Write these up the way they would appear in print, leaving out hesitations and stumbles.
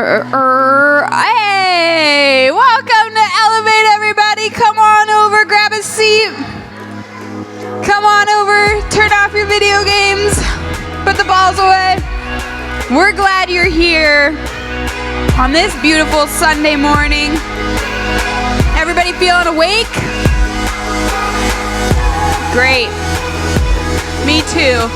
Hey, welcome to Elevate, everybody. Come on over, grab a seat. Come on over, turn off your video games, put the balls away. We're glad you're here on this beautiful Sunday morning. Everybody feeling awake? Great. Me too.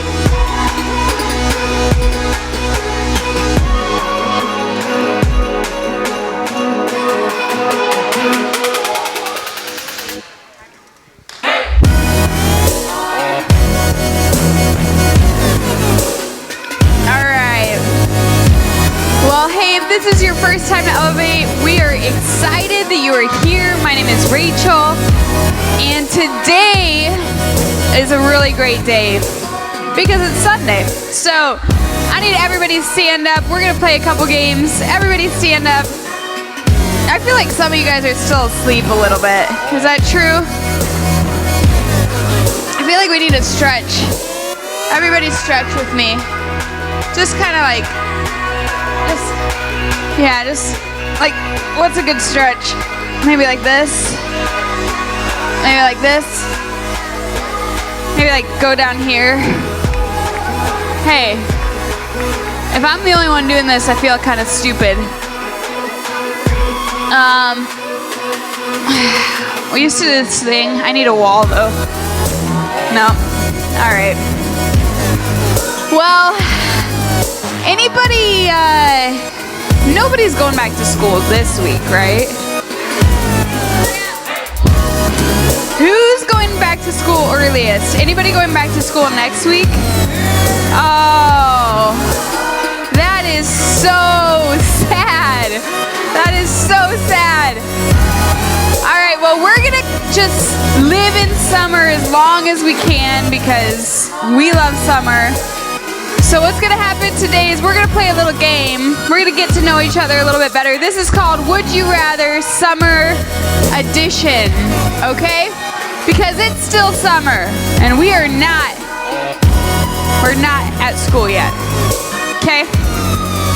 If this is your first time to Elevate, we are excited that you are here. My name is Rachel, and today is a really great day because it's Sunday. So I need everybody to stand up. We're going to play a couple games. Everybody stand up. I feel like some of you guys are still asleep a little bit. Is that true? I feel like we need to stretch. Everybody stretch with me. Just kind of like, just like, what's a good stretch? Maybe like this. Maybe like this. Maybe like go down here. Hey, if I'm the only one doing this, I feel kind of stupid. We used to do this thing. I need a wall though. No. All right. Well, anybody, nobody's going back to school this week, right? Who's going back to school earliest? Anybody going back to school next week? Oh, that is so sad. That is so sad. All right, well, we're gonna just live in summer as long as we can because we love summer. So what's going to happen today is we're going to play a little game. We're going to get to know each other a little bit better. This is called Would You Rather Summer Edition, okay? Because it's still summer, and we're not at school yet, okay?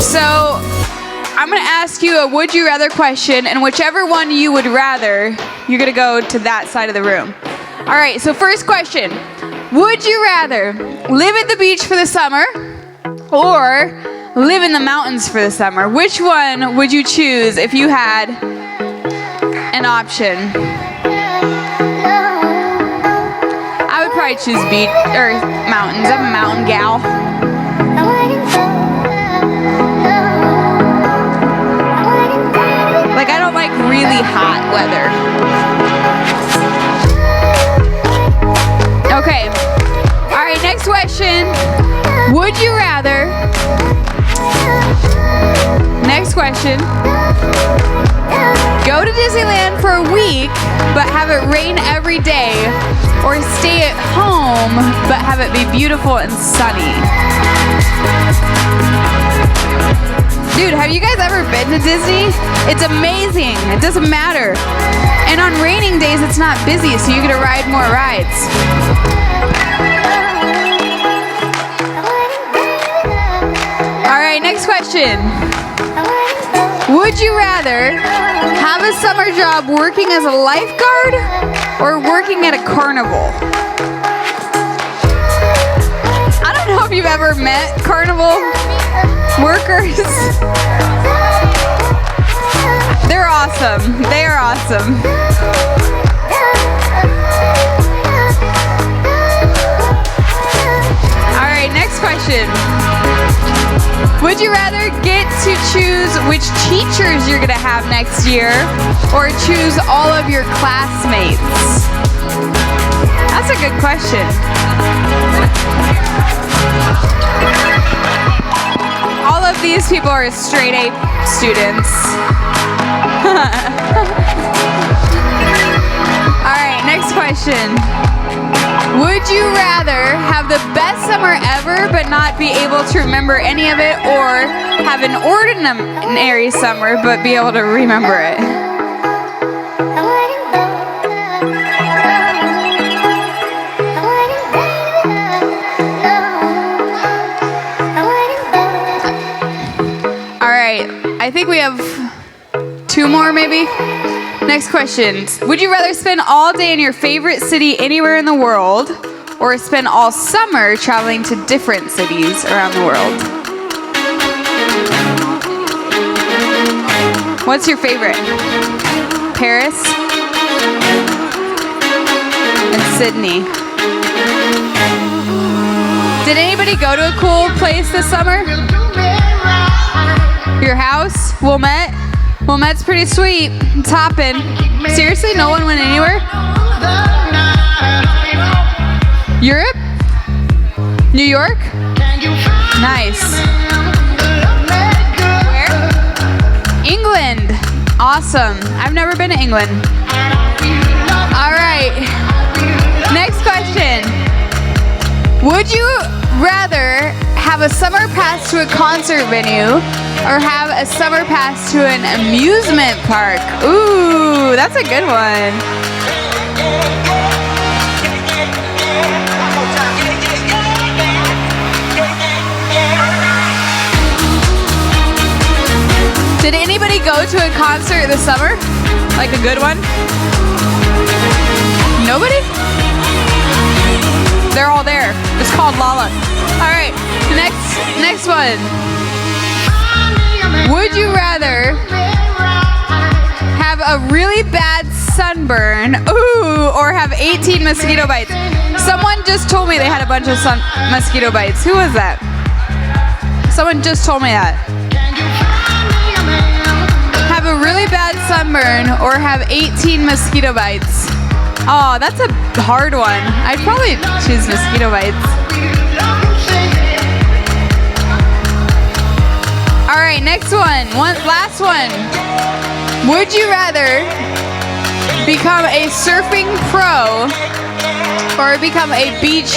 So I'm going to ask you a Would You Rather question, and whichever one you would rather, you're going to go to that side of the room. All right, so first question. Would you rather live at the beach for the summer or live in the mountains for the summer? Which one would you choose if you had an option? I would probably choose beach or mountains. I'm a mountain gal. Like, I don't like really hot weather. Okay. All right, next question. Would you rather... Next question. Go to Disneyland for a week, but have it rain every day, or stay at home, but have it be beautiful and sunny? Dude, have you guys ever been to Disney? It's amazing. It doesn't matter. And on raining days, it's not busy, so you get to ride more rides. All right, next question. Would you rather have a summer job working as a lifeguard or working at a carnival? I don't know if you've ever met carnival workers. They're awesome. They are awesome. All right, next question. Would you rather get to choose which teachers you're going to have next year or choose all of your classmates? That's a good question. All of these people are straight A students. All right, next question. Would you rather have the best summer ever but not be able to remember any of it, or have an ordinary summer but be able to remember it? All right, I think we have 2 more maybe. Next question. Would you rather spend all day in your favorite city anywhere in the world or spend all summer traveling to different cities around the world? What's your favorite? Paris and Sydney. Did anybody go to a cool place this summer? Your house? Wilmette? Wilmette's pretty sweet. It's hopping. Seriously, no one went anywhere? Europe? New York? Nice. Where? England. Awesome. I've never been to England. All right. Next question. Would you rather have a summer pass to a concert venue or have a summer pass to an amusement park? Ooh, that's a good one. Did anybody go to a concert this summer? Like a good one? Nobody? They're all there. It's called Lala. All right, next one. Would you rather have a really bad sunburn, or have 18 mosquito bites? Someone just told me they had a bunch of mosquito bites. Who was that? Someone just told me that. Have a really bad sunburn or have 18 mosquito bites? Oh, that's a hard one. I'd probably choose mosquito bites. All right, next one. Last one. Would you rather become a surfing pro or become a beach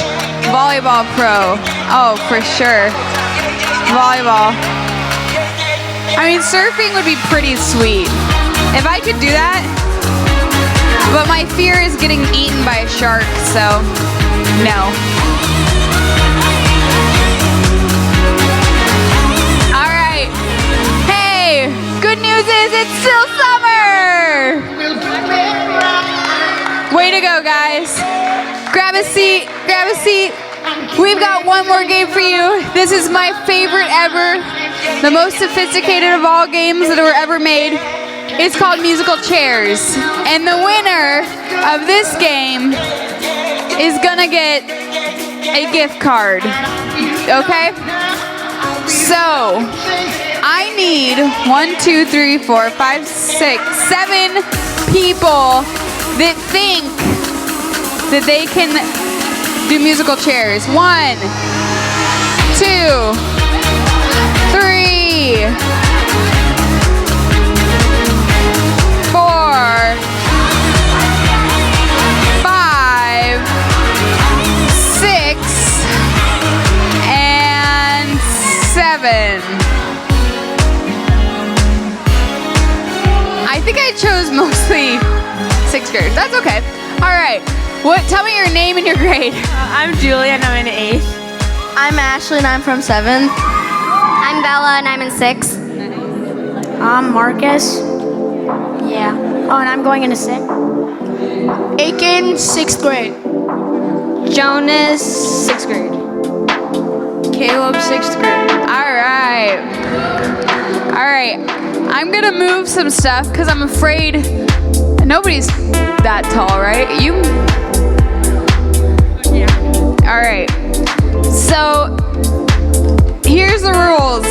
volleyball pro? Oh, for sure. Volleyball. I mean, surfing would be pretty sweet. If I could do that, but my fear is getting eaten by a shark, so no. All right. Hey, good news is it's still summer. Way to go, guys. Grab a seat, grab a seat. We've got one more game for you. This is my favorite ever. The most sophisticated of all games that were ever made. It's called Musical Chairs. And the winner of this game is gonna get a gift card. Okay? So, I need 1, 2, 3, 4, 5, 6, 7 people that think that they can do musical chairs. 1, 2, 3, 4, 5, 6, and 7. I think I chose mostly 6th graders. That's okay. All right. Tell me your name and your grade. I'm Julia and I'm in 8th. I'm Ashley and I'm from 7th. I'm Bella and I'm in 6th. I'm Marcus. Yeah. Oh, and I'm going into 6th. Aiken, 6th grade. Jonas, 6th grade. Caleb, 6th grade. All right. All right. I'm going to move some stuff because I'm afraid nobody's that tall, right? You? Yeah. All right. So here's the rules.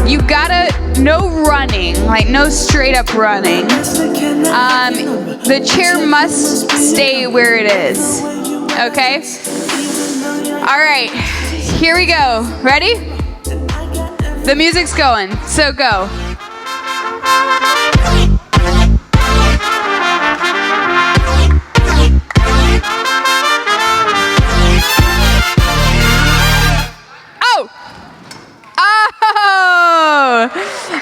You gotta, no running, like no straight up running. The chair must stay where it is. Okay? All right. Here we go. Ready? The music's going. So go.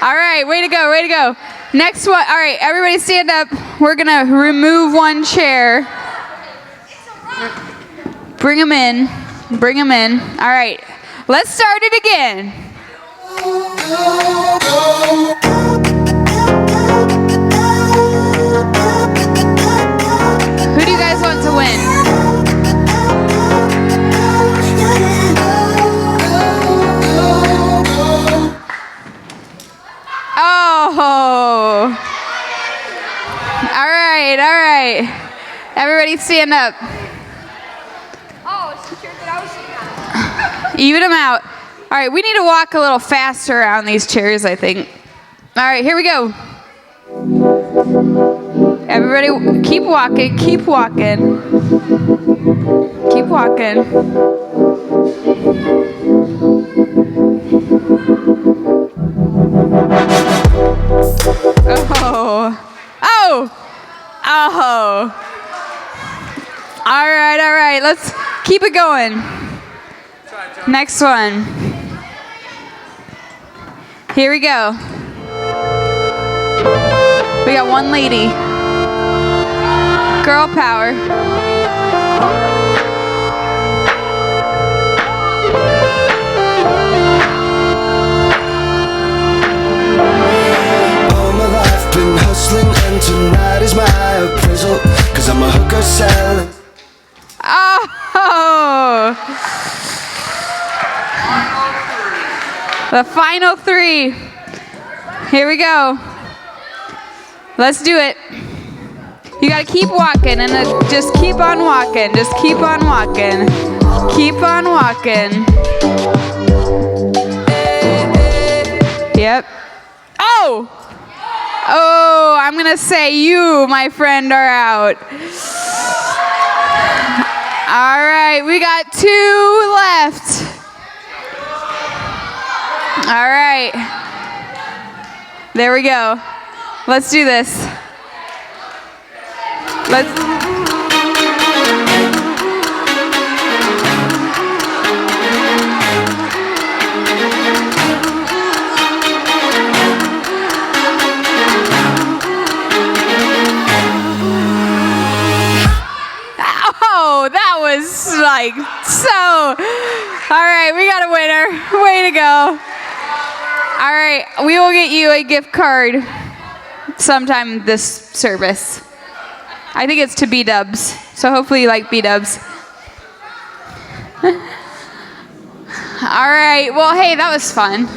All right, way to go, way to go. Next one. All right, everybody stand up. We're going to remove one chair. Bring them in. Bring them in. All right, let's start it again. Oh. All right. Everybody stand up. Oh, it's the chair that I was sitting on. Even them out. All right, we need to walk a little faster around these chairs, I think. All right, here we go. Everybody keep walking. Keep walking. Oh. All right. Let's keep it going. Next one. Here we go. We got one lady. Girl power. All my life been hustling and tonight is my appraisal, 'cause I'm a hooker selling. Oh! The final three. Here we go. Let's do it. You gotta keep walking and just keep on walking. Just keep on walking. Keep on walking. Yep. Oh! Oh, I'm gonna say you, my friend, are out. All right, we got 2 left. All right. There we go. Let's do this. Oh, that was like so. All right, we got a winner. Way to go. All right, we will get you a gift card sometime this service. I think it's to B-Dubs, so hopefully you like B-Dubs. All right, well, hey, that was fun.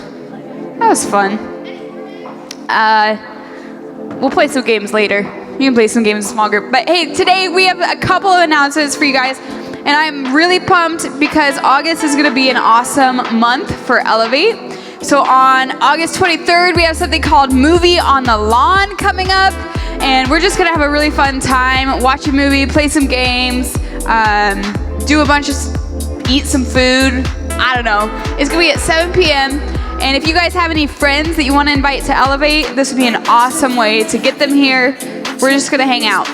We'll play some games later. You can play some games in small group. But hey, today we have a couple of announcements for you guys. And I'm really pumped because August is going to be an awesome month for Elevate. So on August 23rd, we have something called Movie on the Lawn coming up. And we're just going to have a really fun time, watch a movie, play some games, do a bunch of, eat some food. I don't know. It's going to be at 7 p.m. And if you guys have any friends that you want to invite to Elevate, this would be an awesome way to get them here. We're just going to hang out.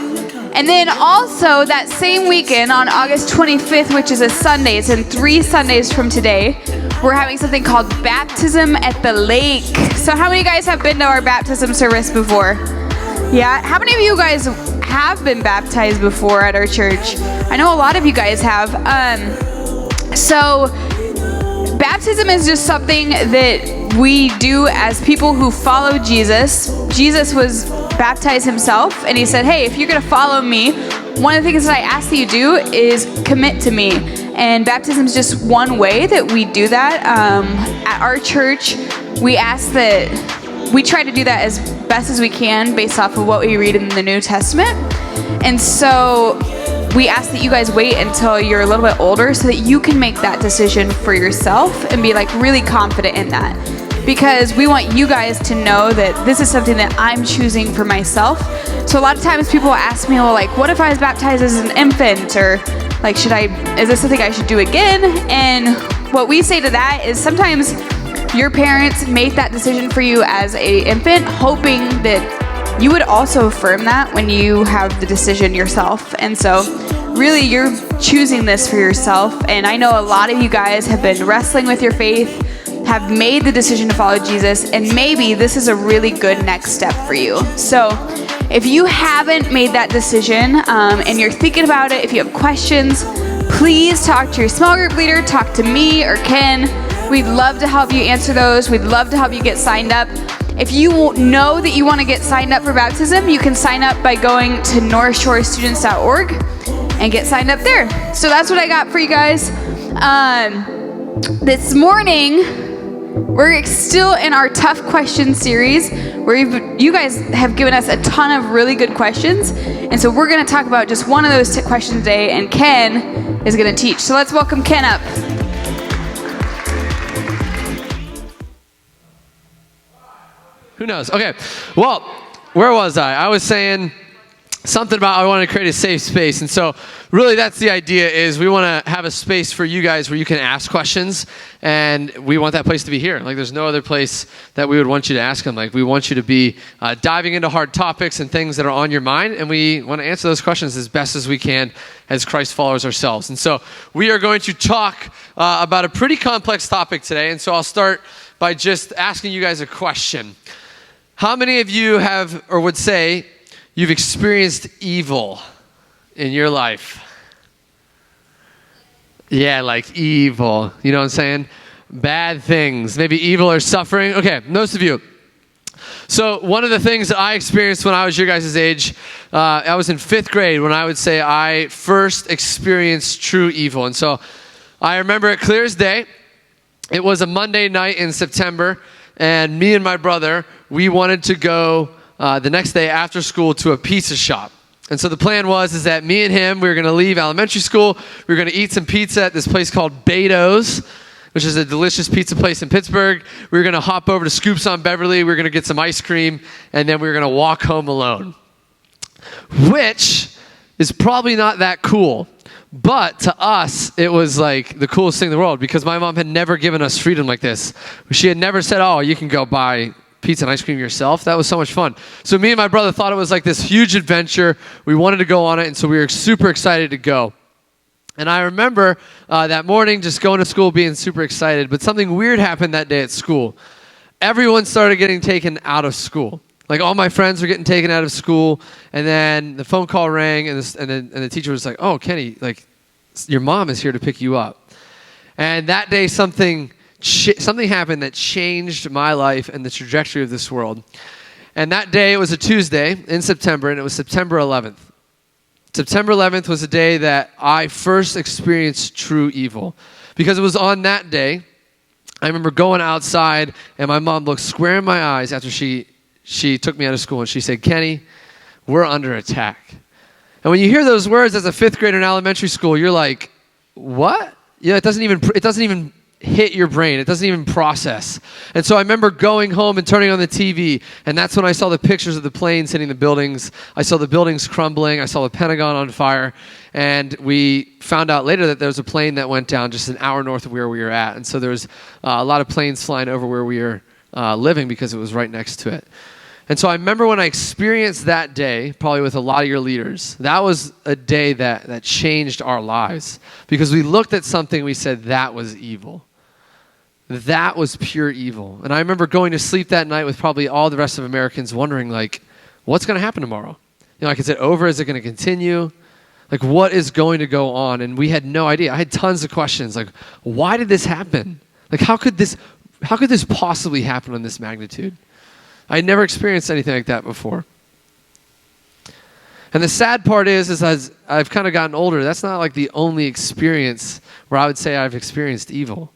And then also that same weekend on August 25th, which is a Sunday, it's in 3 Sundays from today, we're having something called Baptism at the Lake. So how many of you guys have been to our baptism service before? Yeah? How many of you guys have been baptized before at our church? I know a lot of you guys have. So baptism is just something that we do as people who follow Jesus. Jesus was baptized himself, and he said, hey, if you're going to follow me, one of the things that I ask that you do is commit to me. And baptism is just one way that we do that. At our church, we ask that we try to do that as best as we can based off of what we read in the New Testament. And so we ask that you guys wait until you're a little bit older so that you can make that decision for yourself and be like really confident in that. Because we want you guys to know that this is something that I'm choosing for myself. So a lot of times people ask me, well, like, what if I was baptized as an infant? Or like, is this something I should do again? And what we say to that is sometimes your parents made that decision for you as an infant, hoping that you would also affirm that when you have the decision yourself. And so really you're choosing this for yourself. And I know a lot of you guys have been wrestling with your faith, have made the decision to follow Jesus, and maybe this is a really good next step for you. So if you haven't made that decision and you're thinking about it, if you have questions, please talk to your small group leader, talk to me or Ken. We'd love to help you answer those. We'd love to help you get signed up. If you know that you want to get signed up for baptism, you can sign up by going to northshorestudents.org and get signed up there. So that's what I got for you guys. This morning, We're still in our tough question series where you guys have given us a ton of really good questions. And so we're going to talk about just one of those questions today, and Ken is going to teach. So let's welcome Ken up. Who knows? Okay. Well, where was I? I was saying something about I want to create a safe space. And so really that's the idea, is we want to have a space for you guys where you can ask questions, and we want that place to be here. Like there's no other place that we would want you to ask them. Like we want you to be diving into hard topics and things that are on your mind, and we want to answer those questions as best as we can as Christ followers ourselves. And so we are going to talk about a pretty complex topic today. And so I'll start by just asking you guys a question. How many of you have, or would say, you've experienced evil in your life? Yeah, like evil. You know what I'm saying? Bad things. Maybe evil or suffering. Okay, most of you. So one of the things that I experienced when I was your guys' age, I was in 5th grade when I would say I first experienced true evil. And so I remember it clear as day. It was a Monday night in September, and me and my brother, we wanted to go the next day after school to a pizza shop. And so the plan was that me and him, we were going to leave elementary school. We were going to eat some pizza at this place called Beto's, which is a delicious pizza place in Pittsburgh. We were going to hop over to Scoops on Beverly. We were going to get some ice cream, and then we were going to walk home alone, which is probably not that cool. But to us, it was like the coolest thing in the world, because my mom had never given us freedom like this. She had never said, oh, you can go buy pizza and ice cream yourself. That was so much fun. So me and my brother thought it was like this huge adventure. We wanted to go on it, and so we were super excited to go. And I remember that morning just going to school being super excited, but something weird happened that day at school. Everyone started getting taken out of school. Like all my friends were getting taken out of school, and then the phone call rang, and the teacher was like, oh, Kenny, like your mom is here to pick you up. And that day something happened that changed my life and the trajectory of this world. And that day, it was a Tuesday in September, and it was September 11th. September 11th was the day that I first experienced true evil. Because it was on that day, I remember going outside, and my mom looked square in my eyes after she took me out of school, and she said, Kenny, we're under attack. And when you hear those words as a 5th grader in elementary school, you're like, what? Yeah, it doesn't even hit your brain. It doesn't even process. And so I remember going home and turning on the TV, and that's when I saw the pictures of the planes hitting the buildings. I saw the buildings crumbling. I saw the Pentagon on fire. And we found out later that there was a plane that went down just an hour north of where we were at. And so there was a lot of planes flying over where we were living because it was right next to it. And so I remember when I experienced that day, probably with a lot of your leaders, that was a day that changed our lives, because we looked at something and we said, that was evil. That was pure evil. And I remember going to sleep that night with probably all the rest of Americans wondering, like, what's going to happen tomorrow? You know, like, is it over? Is it going to continue? Like, what is going to go on? And we had no idea. I had tons of questions. Like, why did this happen? Like, how could this possibly happen on this magnitude? I had never experienced anything like that before. And the sad part is as I've kind of gotten older, that's not like the only experience where I would say I've experienced evil.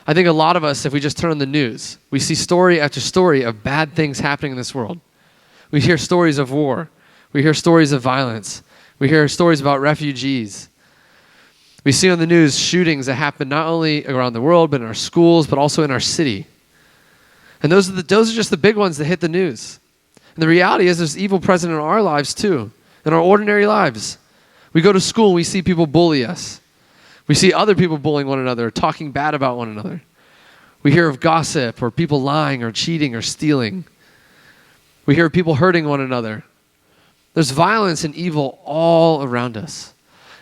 I think a lot of us, if we just turn on the news, we see story after story of bad things happening in this world. We hear stories of war. We hear stories of violence. We hear stories about refugees. We see on the news shootings that happen not only around the world, but in our schools, but also in our city. And those are just the big ones that hit the news. And the reality is there's evil present in our lives too, in our ordinary lives. We go to school and we see people bully us. We see other people bullying one another, talking bad about one another. We hear of gossip or people lying or cheating or stealing. We hear of people hurting one another. There's violence and evil all around us.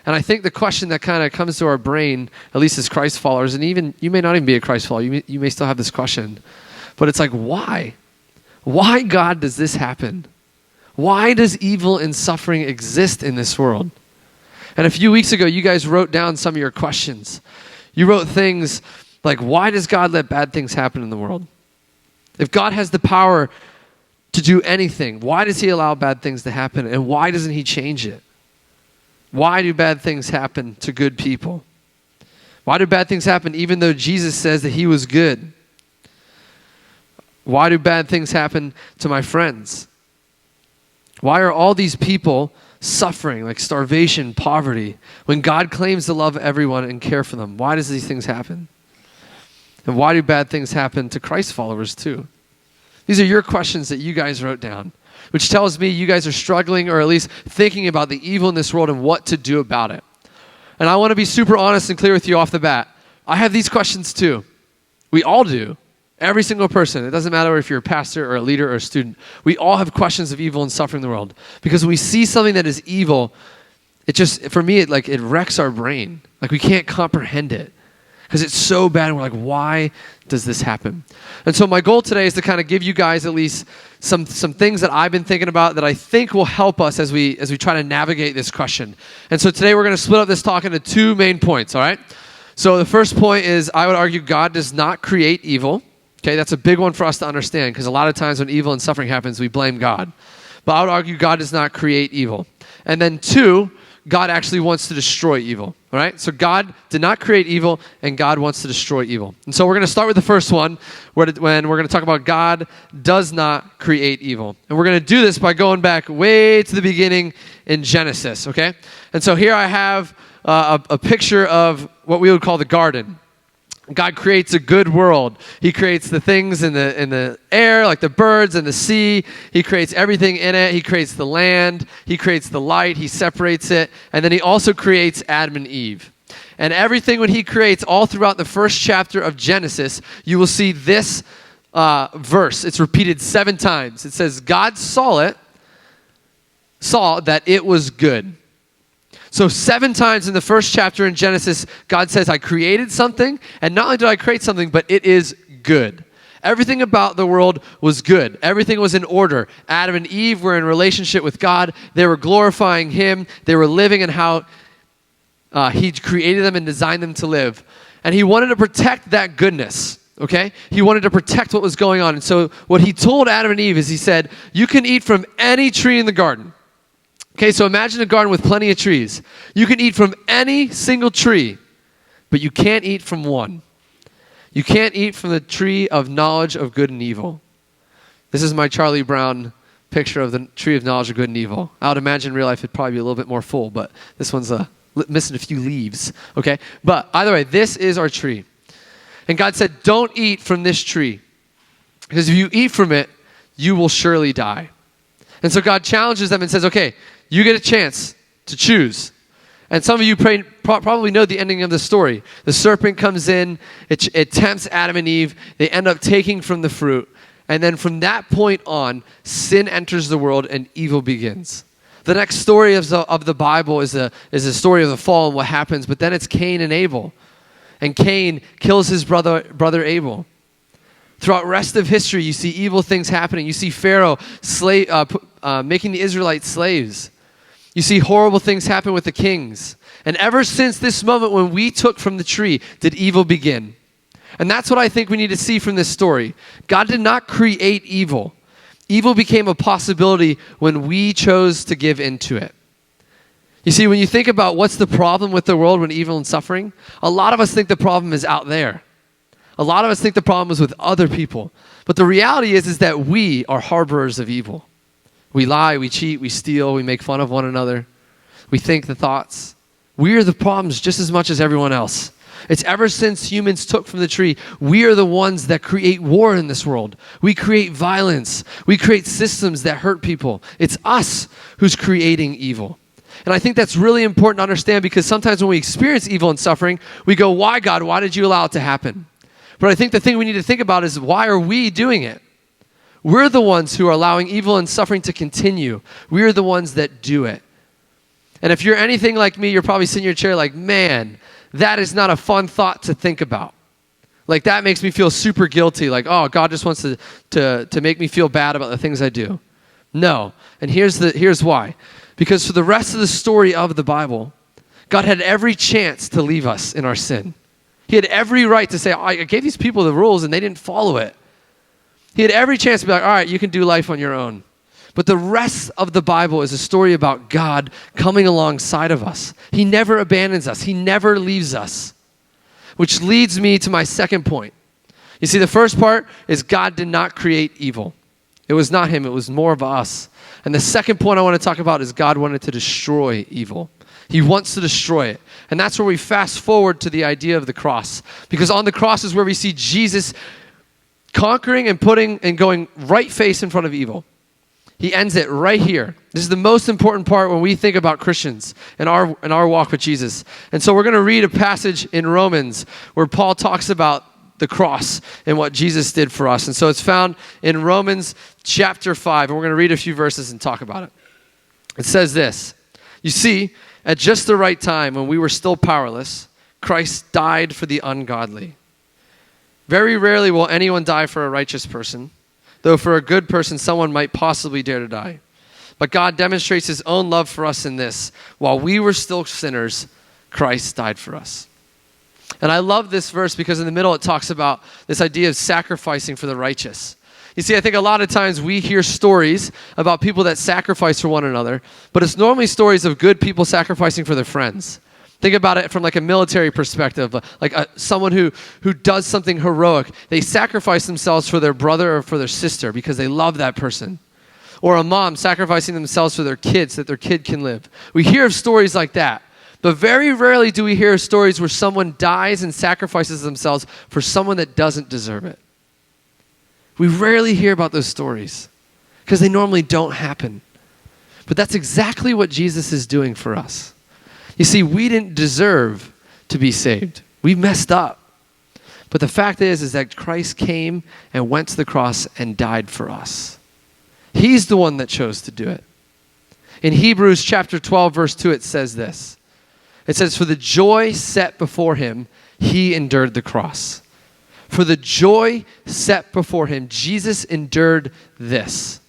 And I think the question that kind of comes to our brain, at least as Christ followers, and even you may not even be a Christ follower, you may still have this question, but it's like, why? Why, God, does this happen? Why does evil and suffering exist in this world? And a few weeks ago, you guys wrote down some of your questions. You wrote things like, why does God let bad things happen in the world? If God has the power to do anything, why does he allow bad things to happen? And why doesn't he change it? Why do bad things happen to good people? Why do bad things happen even though Jesus says that he was good? Why do bad things happen to my friends? Why are all these people suffering, like starvation, poverty, when God claims to love everyone and care for them? Why does these things happen? And why do bad things happen to Christ followers too? These are your questions that you guys wrote down, which tells me you guys are struggling or at least thinking about the evil in this world and what to do about it. And I want to be super honest and clear with you off the bat. I have these questions too. We all do. Every single person. It doesn't matter if you're a pastor or a leader or a student. We all have questions of evil and suffering in the world. Because when we see something that is evil, it just, for me, it wrecks our brain. Like we can't comprehend it. Because it's so bad and we're like, why does this happen? And so my goal today is to kind of give you guys at least some things that I've been thinking about that I think will help us as we try to navigate this question. And so today we're going to split up this talk into 2 main points, all right? So the first point is I would argue God does not create evil. Okay, that's a big one for us to understand because a lot of times when evil and suffering happens, we blame God. But I would argue God does not create evil. And then 2, God actually wants to destroy evil. All right, so God did not create evil and God wants to destroy evil. And so we're going to start with the first one when we're going to talk about God does not create evil. And we're going to do this by going back way to the beginning in Genesis, okay? And so here I have a picture of what we would call the garden. God creates a good world. He creates the things in the air, like the birds and the sea. He creates everything in it. He creates the land. He creates the light. He separates it. And then he also creates Adam and Eve. And everything when he creates, all throughout the first chapter of Genesis, you will see this verse. It's repeated 7 times. It says, God saw that it was good. So 7 times in the first chapter in Genesis, God says, I created something, and not only did I create something, but it is good. Everything about the world was good. Everything was in order. Adam and Eve were in relationship with God. They were glorifying him. They were living in how he created them and designed them to live. And he wanted to protect that goodness, okay? He wanted to protect what was going on. And so what he told Adam and Eve is he said, you can eat from any tree in the garden. Okay, so imagine a garden with plenty of trees. You can eat from any single tree, but you can't eat from one. You can't eat from the tree of knowledge of good and evil. This is my Charlie Brown picture of the tree of knowledge of good and evil. I would imagine in real life it'd probably be a little bit more full, but this one's missing a few leaves, okay? But either way, this is our tree. And God said, don't eat from this tree, because if you eat from it, you will surely die. And so God challenges them and says, okay, you get a chance to choose. And some of you probably know the ending of the story. The serpent comes in, it tempts Adam and Eve. They end up taking from the fruit. And then from that point on, sin enters the world and evil begins. The next story of the Bible is a story of the fall and what happens, but then it's Cain and Abel. And Cain kills his brother Abel. Throughout the rest of history, you see evil things happening. You see Pharaoh making the Israelites slaves. You see horrible things happen with the kings. And ever since this moment when we took from the tree, did evil begin. And that's what I think we need to see from this story. God did not create evil. Evil became a possibility when we chose to give into it. You see, when you think about what's the problem with the world when evil and suffering, a lot of us think the problem is out there. A lot of us think the problem is with other people. But the reality is that we are harborers of evil. We lie, we cheat, we steal, we make fun of one another. We think the thoughts. We are the problems just as much as everyone else. It's ever since humans took from the tree, we are the ones that create war in this world. We create violence. We create systems that hurt people. It's us who's creating evil. And I think that's really important to understand because sometimes when we experience evil and suffering, we go, why God? Why did you allow it to happen? But I think the thing we need to think about is why are we doing it? We're the ones who are allowing evil and suffering to continue. We're the ones that do it. And if you're anything like me, you're probably sitting in your chair like, man, that is not a fun thought to think about. Like that makes me feel super guilty. Like, oh, God just wants to make me feel bad about the things I do. No. And here's why. Because for the rest of the story of the Bible, God had every chance to leave us in our sin. He had every right to say, oh, I gave these people the rules and they didn't follow it. He had every chance to be like, all right, you can do life on your own. But the rest of the Bible is a story about God coming alongside of us. He never abandons us. He never leaves us. Which leads me to my second point. You see, the first part is God did not create evil. It was not him, it was more of us. And the second point I want to talk about is God wanted to destroy evil. He wants to destroy it. And that's where we fast forward to the idea of the cross. Because on the cross is where we see Jesus conquering and going right face in front of evil. He ends it right here. This is the most important part when we think about Christians and our walk with Jesus. And so we're going to read a passage in Romans where Paul talks about the cross and what Jesus did for us. And so it's found in Romans chapter 5, and we're going to read a few verses and talk about it. It says this, "You see, at just the right time when we were still powerless, Christ died for the ungodly. Very rarely will anyone die for a righteous person, though for a good person someone might possibly dare to die. But God demonstrates his own love for us in this: while we were still sinners, Christ died for us." And I love this verse because in the middle it talks about this idea of sacrificing for the righteous. You see, I think a lot of times we hear stories about people that sacrifice for one another, but it's normally stories of good people sacrificing for their friends. Think about it from like a military perspective, like someone who does something heroic. They sacrifice themselves for their brother or for their sister because they love that person. Or a mom sacrificing themselves for their kids so that their kid can live. We hear of stories like that. But very rarely do we hear stories where someone dies and sacrifices themselves for someone that doesn't deserve it. We rarely hear about those stories because they normally don't happen. But that's exactly what Jesus is doing for us. You see, we didn't deserve to be saved. We messed up. But the fact is that Christ came and went to the cross and died for us. He's the one that chose to do it. In Hebrews chapter 12, verse 2, it says this. It says, "For the joy set before him, he endured the cross." For the joy set before him, Jesus endured this.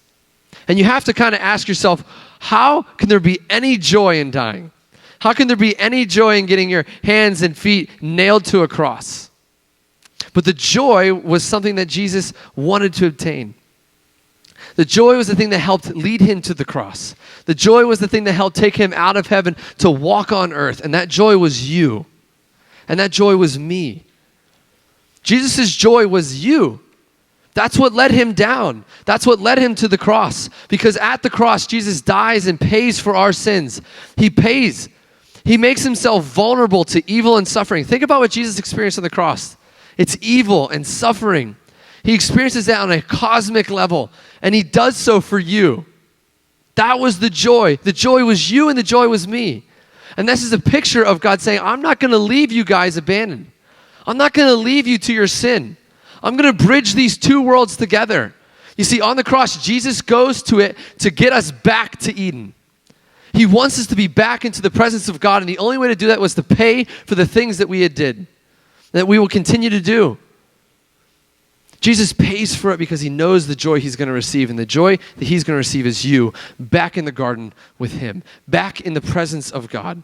And you have to kind of ask yourself, how can there be any joy in dying? How can there be any joy in getting your hands and feet nailed to a cross? But the joy was something that Jesus wanted to obtain. The joy was the thing that helped lead him to the cross. The joy was the thing that helped take him out of heaven to walk on earth. And that joy was you. And that joy was me. Jesus' joy was you. That's what led him down. That's what led him to the cross. Because at the cross, Jesus dies and pays for our sins. He pays. He makes himself vulnerable to evil and suffering. Think about what Jesus experienced on the cross. It's evil and suffering. He experiences that on a cosmic level, and he does so for you. That was the joy. The joy was you, and the joy was me. And this is a picture of God saying, I'm not going to leave you guys abandoned. I'm not going to leave you to your sin. I'm going to bridge these two worlds together. You see, on the cross, Jesus goes to it to get us back to Eden. He wants us to be back into the presence of God, and the only way to do that was to pay for the things that we had did, that we will continue to do. Jesus pays for it because he knows the joy he's going to receive, and the joy that he's going to receive is you back in the garden with him, back in the presence of God.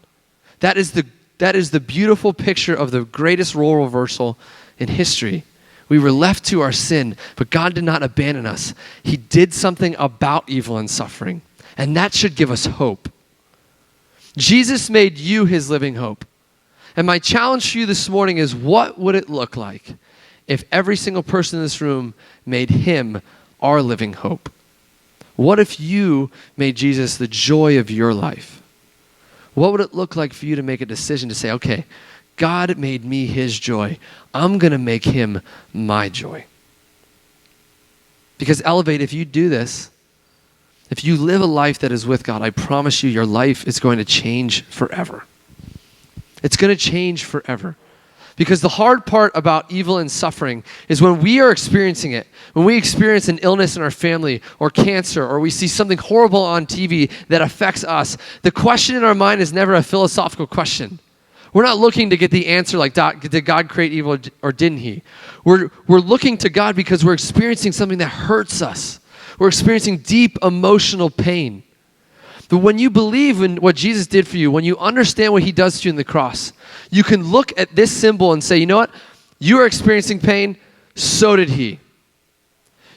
That is the beautiful picture of the greatest role reversal in history. We were left to our sin, but God did not abandon us. He did something about evil and suffering, and that should give us hope. Jesus made you his living hope. And my challenge to you this morning is, what would it look like if every single person in this room made him our living hope? What if you made Jesus the joy of your life? What would it look like for you to make a decision to say, okay, God made me his joy. I'm going to make him my joy. Because Elevate, if you do this, if you live a life that is with God, I promise you your life is going to change forever. It's going to change forever. Because the hard part about evil and suffering is when we are experiencing it, when we experience an illness in our family or cancer, or we see something horrible on TV that affects us, the question in our mind is never a philosophical question. We're not looking to get the answer like, did God create evil or didn't he? We're looking to God because we're experiencing something that hurts us. We're experiencing deep emotional pain. But when you believe in what Jesus did for you, when you understand what he does to you in the cross, you can look at this symbol and say, you know what? You are experiencing pain, so did he.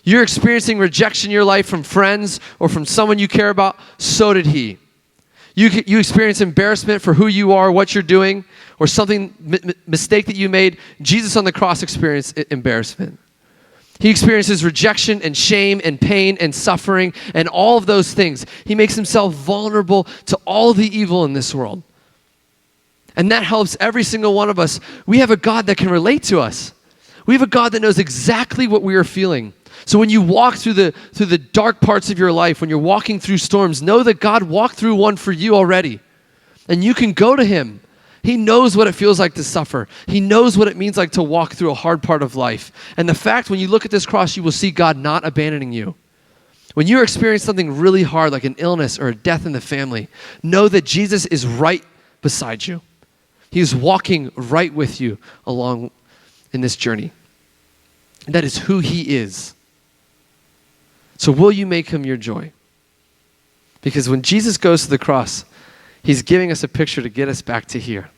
You're experiencing rejection in your life from friends or from someone you care about, so did he. You experience embarrassment for who you are, what you're doing, or something mistake that you made. Jesus on the cross experienced embarrassment. He experiences rejection and shame and pain and suffering and all of those things. He makes himself vulnerable to all the evil in this world. And that helps every single one of us. We have a God that can relate to us. We have a God that knows exactly what we are feeling. So when you walk through the dark parts of your life, when you're walking through storms, know that God walked through one for you already. And you can go to him. He knows what it feels like to suffer. He knows what it means like to walk through a hard part of life. And the fact, when you look at this cross, you will see God not abandoning you. When you experience something really hard, like an illness or a death in the family, know that Jesus is right beside you. He's walking right with you along in this journey. That is who he is. So will you make him your joy? Because when Jesus goes to the cross, he's giving us a picture to get us back to here.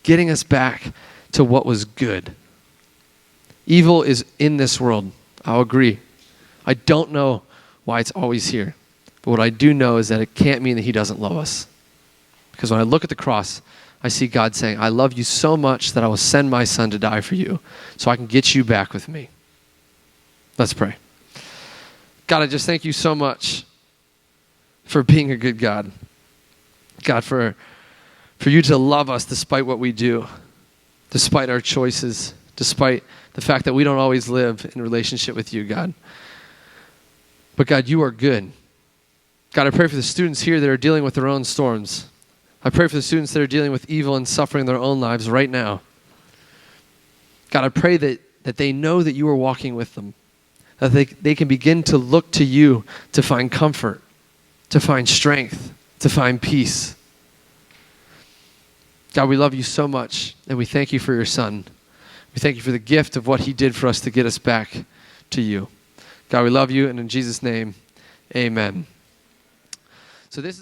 Getting us back to what was good. Evil is in this world. I'll agree. I don't know why it's always here. But what I do know is that it can't mean that he doesn't love us. Because when I look at the cross, I see God saying, I love you so much that I will send my son to die for you so I can get you back with me. Let's pray. God, I just thank you so much for being a good God. God, for you to love us despite what we do, despite our choices, despite the fact that we don't always live in relationship with you, God. But God, you are good. God, I pray for the students here that are dealing with their own storms. I pray for the students that are dealing with evil and suffering in their own lives right now. God, I pray that they know that you are walking with them, that they can begin to look to you to find comfort, to find strength, to find peace. God, we love you so much, and we thank you for your son. We thank you for the gift of what he did for us to get us back to you. God, we love you, and in Jesus' name, amen. So this is a